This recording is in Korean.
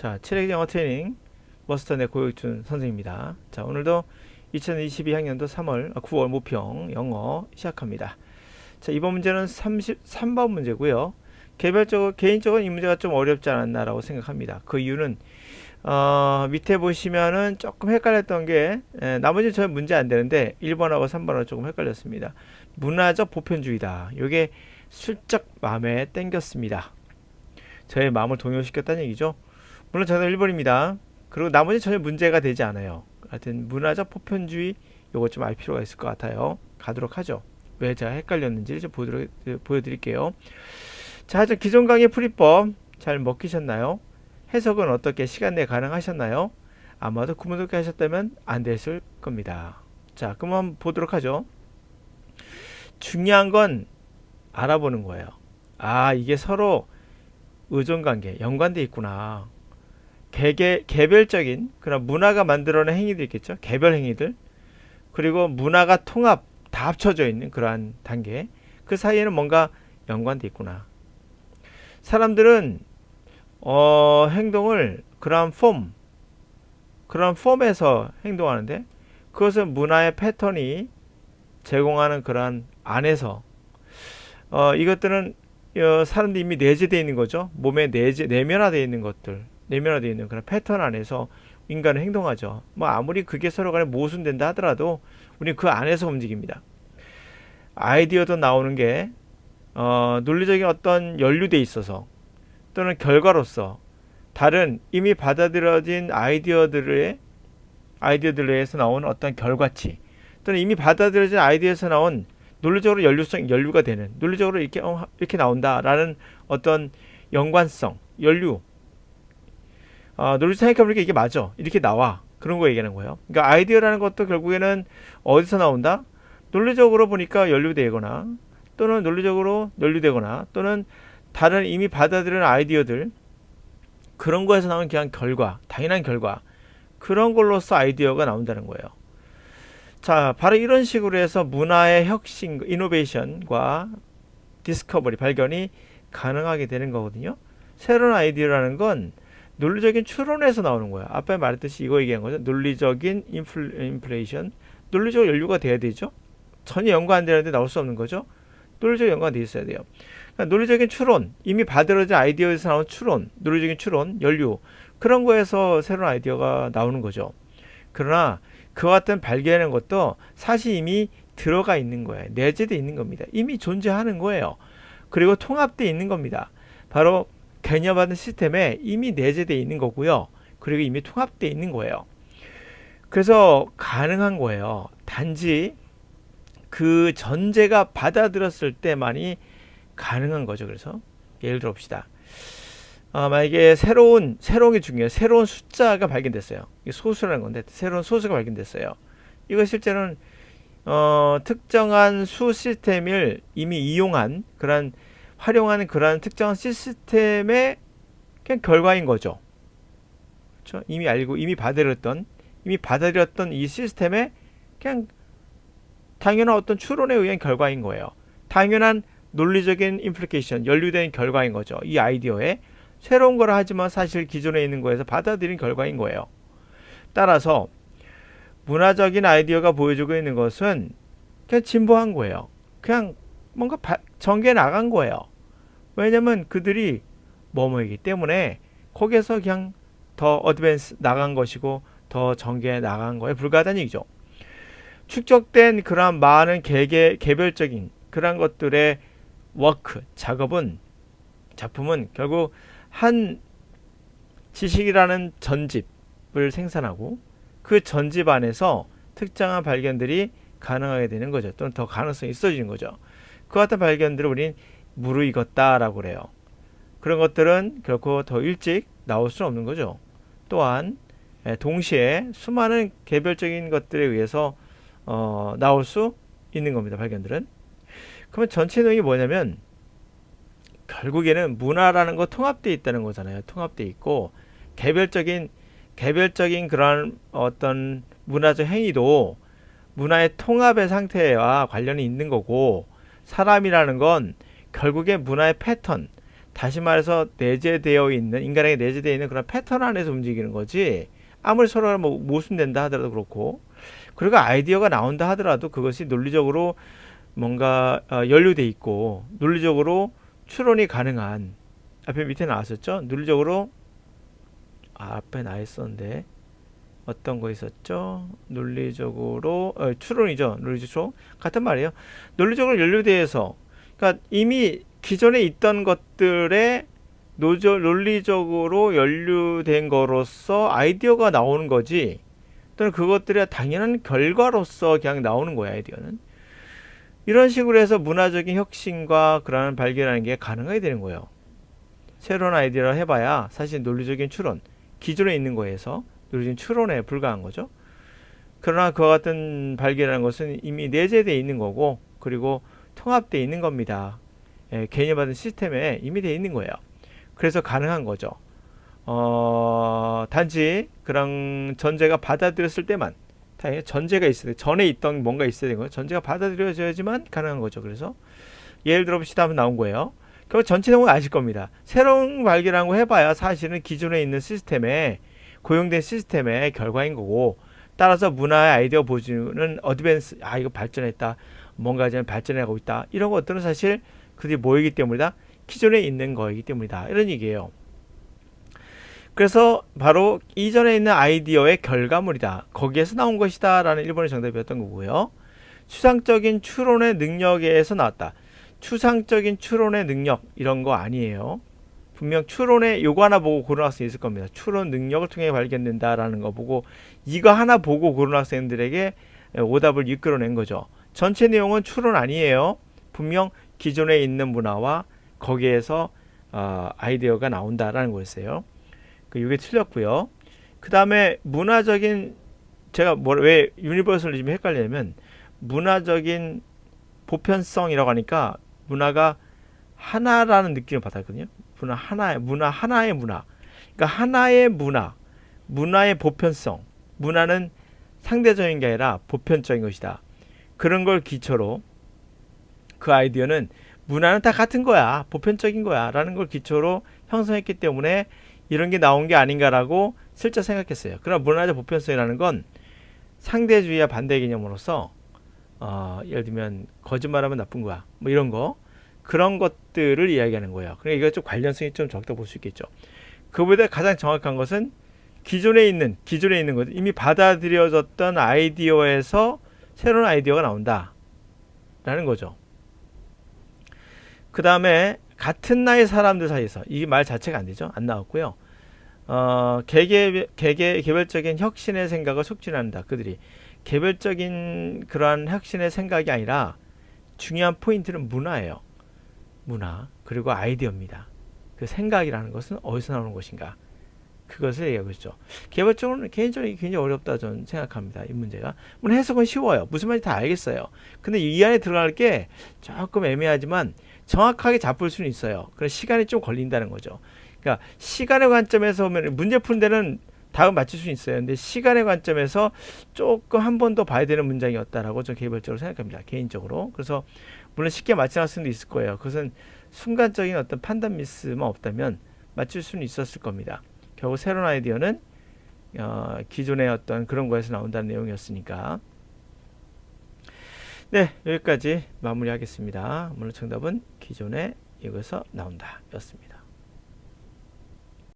자, 7회 영어 트레이닝 머스턴의 고혁준 선생입니다. 자, 오늘도 2022학년도 9월 모평 영어 시작합니다. 자, 이번 문제는 33번 문제고요. 개인적으로 이 문제가 좀 어렵지 않았나라고 생각합니다. 그 이유는 밑에 보시면은 조금 헷갈렸던 게 나머지는 전혀 문제 안 되는데 1번하고 3번하고 조금 헷갈렸습니다. 문화적 보편주의다. 이게 슬쩍 마음에 땡겼습니다. 저의 마음을 동요시켰다는 얘기죠. 물론 저는 1번입니다. 그리고 나머지 전혀 문제가 되지 않아요. 하여튼 문화적 보편주의 요거 좀 알 필요가 있을 것 같아요. 가도록 하죠. 왜 제가 헷갈렸는지를 좀 보여드릴게요. 자, 하여튼 기존 강의 풀이법 잘 먹히셨나요? 해석은 어떻게 시간 내에 가능하셨나요? 아마도 구문독해 하셨다면 안 됐을 겁니다. 자, 그럼 한번 보도록 하죠. 중요한 건 알아보는 거예요. 아, 이게 서로 의존관계, 연관돼 있구나. 개별적인 그런 문화가 만들어낸 행위들 있겠죠. 개별 행위들. 그리고 문화가 통합, 다 합쳐져 있는 그러한 단계. 그 사이에는 뭔가 연관돼 있구나. 사람들은 행동을 그러한 폼에서 행동하는데 그것은 문화의 패턴이 제공하는 그러한 안에서 이것들은 사람들이 이미 내재되어 있는 거죠. 몸에 내면화되어 있는 것들, 내면화되어 있는 그런 패턴 안에서 인간은 행동하죠. 뭐 아무리 그게 서로 간에 모순된다 하더라도 우리는 그 안에서 움직입니다. 아이디어도 나오는 게 논리적인 어떤 연루돼 있어서 또는 결과로서 다른 이미 받아들여진 아이디어들에서 나온 어떤 결과치 또는 이미 받아들여진 아이디어에서 나온 논리적으로 연루가 되는 논리적으로 이렇게 나온다라는 어떤 연관성, 연류. 논리 생각해보니까 이게 맞아. 이렇게 나와. 그런 거 얘기하는 거예요. 그러니까 아이디어라는 것도 결국에는 어디서 나온다? 논리적으로 보니까 연루되거나 또는 논리적으로 연루되거나 또는 다른 이미 받아들인 아이디어들 그런 거에서 나온 그냥 결과, 당연한 결과 그런 걸로서 아이디어가 나온다는 거예요. 자, 바로 이런 식으로 해서 문화의 혁신, 이노베이션과 디스커버리, 발견이 가능하게 되는 거거든요. 새로운 아이디어라는 건 논리적인 추론에서 나오는 거예요. 아까 말했듯이 이거 얘기한 거죠. 논리적인 인플레이션, 논리적 연류가 돼야 되죠. 전혀 연관 안 되는데 나올 수 없는 거죠. 논리적 연관이 돼 있어야 돼요. 그러니까 논리적인 추론, 이미 받아들여진 아이디어에서 나온 추론, 논리적인 추론, 연류 그런 거에서 새로운 아이디어가 나오는 거죠. 그러나 그와 같은 발견하는 것도 사실 이미 들어가 있는 거예요. 내재되어 있는 겁니다. 이미 존재하는 거예요. 그리고 통합되어 있는 겁니다. 바로 개념화된 시스템에 이미 내재되어 있는 거고요. 그리고 이미 통합되어 있는 거예요. 그래서 가능한 거예요. 단지 그 전제가 받아들였을 때만이 가능한 거죠. 그래서 예를 들어 봅시다. 만약에 새로운 게 중요해요. 새로운 숫자가 발견됐어요. 이게 소수라는 건데 새로운 소수가 발견됐어요. 이거 실제로는 특정한 수 시스템을 이미 이용한 활용하는 그러한 특정한 시스템의 그냥 결과인 거죠. 그렇죠? 이미 받아들였던 이 시스템의 그냥 당연한 어떤 추론에 의한 결과인 거예요. 당연한 논리적인 임플리케이션, 연루된 결과인 거죠. 이 아이디어에 새로운 거라 하지만 사실 기존에 있는 거에서 받아들인 결과인 거예요. 따라서 문화적인 아이디어가 보여주고 있는 것은 그냥 진보한 거예요. 그냥 뭔가 전개해 나간 거예요. 왜냐면 그들이 뭐뭐이기 때문에 거기에서 그냥 더 어드밴스 나간 것이고 더 전개해 나간 거에 불과하다는 얘기죠. 축적된 그런 많은 개별적인 그런 것들의 작품은 결국 한 지식이라는 전집을 생산하고 그 전집 안에서 특정한 발견들이 가능하게 되는 거죠. 또는 더 가능성이 있어지는 거죠. 그 같은 발견들을 우린 무르익었다라고 그래요. 그런 것들은 결코 더 일찍 나올 수는 없는 거죠. 또한 동시에 수많은 개별적인 것들에 의해서 나올 수 있는 겁니다. 발견들은. 그러면 전체 내용이 뭐냐면 결국에는 문화라는 거 통합되어 있다는 거잖아요. 통합되어 있고 개별적인 그런 어떤 문화적 행위도 문화의 통합의 상태와 관련이 있는 거고 사람이라는 건 결국에 문화의 패턴, 다시 말해서 내재되어 있는 인간에게 내재되어 있는 그런 패턴 안에서 움직이는 거지. 아무리 서로가 뭐 모순된다 하더라도 그렇고, 그리고 아이디어가 나온다 하더라도 그것이 논리적으로 뭔가 연루돼 있고 논리적으로 추론이 가능한, 앞에 밑에 나왔었죠. 논리적으로 앞에 나 있었는데 어떤 거 있었죠? 논리적으로 추론이죠. 논리적 같은 말이에요. 논리적으로 연루돼서, 그러니까 이미 기존에 있던 것들에 논리적으로 연루된 거로서 아이디어가 나오는 거지, 또는 그것들의 당연한 결과로서 그냥 나오는 거야, 아이디어는. 이런 식으로 해서 문화적인 혁신과 그러한 발견하는 게 가능하게 되는 거예요. 새로운 아이디어를 해봐야 사실 논리적인 추론, 기존에 있는 거에서 논리적인 추론에 불과한 거죠. 그러나 그와 같은 발견하는 것은 이미 내재되어 있는 거고, 그리고 통합되어 있는 겁니다. 개념받은 시스템에 이미 되어 있는 거예요. 그래서 가능한 거죠. 단지 그런 전제가 받아들였을 때만, 전제가 있어야 돼. 전에 있던 뭔가 있어야 되는 거예요. 전제가 받아들여져야지만 가능한 거죠. 그래서 예를 들어 봅시다 하면 나온 거예요. 그럼 전체 내용은 아실 겁니다. 새로운 발견한 거 해봐야 사실은 기존에 있는 시스템에, 고용된 시스템의 결과인 거고, 따라서 문화의 아이디어 보여주는 어드밴스, 이거 발전했다, 뭔가 좀 발전해가고 있다, 이런 것들은 사실 그들이 뭐이기 때문이다? 기존에 있는 거이기 때문이다, 이런 얘기예요. 그래서 바로 이전에 있는 아이디어의 결과물이다, 거기에서 나온 것이다 라는 1번의 정답이었던 거고요. 추상적인 추론의 능력에서 나왔다. 추상적인 추론의 능력, 이런 거 아니에요. 분명 추론에 요거 하나 보고 고른 학생이 있을 겁니다. 추론 능력을 통해 발견된다라는 거 보고 이거 하나 보고 고른 학생들에게 오답을 이끌어낸 거죠. 전체 내용은 추론 아니에요. 분명 기존에 있는 문화와 거기에서 아이디어가 나온다라는 거였어요. 이게 틀렸고요. 그 다음에 문화적인, 제가 왜 유니버설리즘이 헷갈리냐면, 문화적인 보편성이라고 하니까 문화가 하나라는 느낌을 받았거든요. 문화 하나의 문화. 그러니까 하나의 문화의 보편성. 문화는 상대적인 게 아니라 보편적인 것이다. 그런 걸 기초로 그 아이디어는 문화는 다 같은 거야, 보편적인 거야 라는 걸 기초로 형성했기 때문에 이런 게 나온 게 아닌가라고 슬쩍 생각했어요. 그러나 문화적 보편성이라는 건 상대주의와 반대 개념으로서 예를 들면 거짓말하면 나쁜 거야, 뭐 이런 거, 그런 것들을 이야기하는 거예요. 그러니까 이거 좀 관련성이 좀 적다 볼 수 있겠죠. 그보다 가장 정확한 것은 기존에 있는 것, 이미 받아들여졌던 아이디어에서 새로운 아이디어가 나온다 라는 거죠. 그 다음에 같은 나이 사람들 사이에서, 이 말 자체가 안 되죠. 안 나왔고요. 개별적인 혁신의 생각을 촉진한다. 그들이 개별적인 그러한 혁신의 생각이 아니라 중요한 포인트는 문화예요. 문화, 그리고 아이디어입니다. 그 생각이라는 것은 어디서 나오는 것인가, 그것을 얘기하고 있죠. 개별적으로는 개인적으로 굉장히 어렵다 저는 생각합니다. 이 문제가. 물론 해석은 쉬워요. 무슨 말인지 다 알겠어요. 근데 이 안에 들어갈 게 조금 애매하지만 정확하게 잡을 수는 있어요. 그래서 시간이 좀 걸린다는 거죠. 그러니까 시간의 관점에서 보면 문제 푸는 데는 답을 맞출 수 있어요. 근데 시간의 관점에서 조금 한 번 더 봐야 되는 문장이었다라고 저는 개별적으로 생각합니다. 개인적으로. 그래서 물론 쉽게 맞춰낼 수는 있을 거예요. 그것은 순간적인 어떤 판단 미스만 없다면 맞출 수는 있었을 겁니다. 결국 새로운 아이디어는 기존의 어떤 그런 거에서 나온다는 내용이었으니까. 네, 여기까지 마무리하겠습니다. 물론 정답은 기존에 이것에서 나온다 였습니다.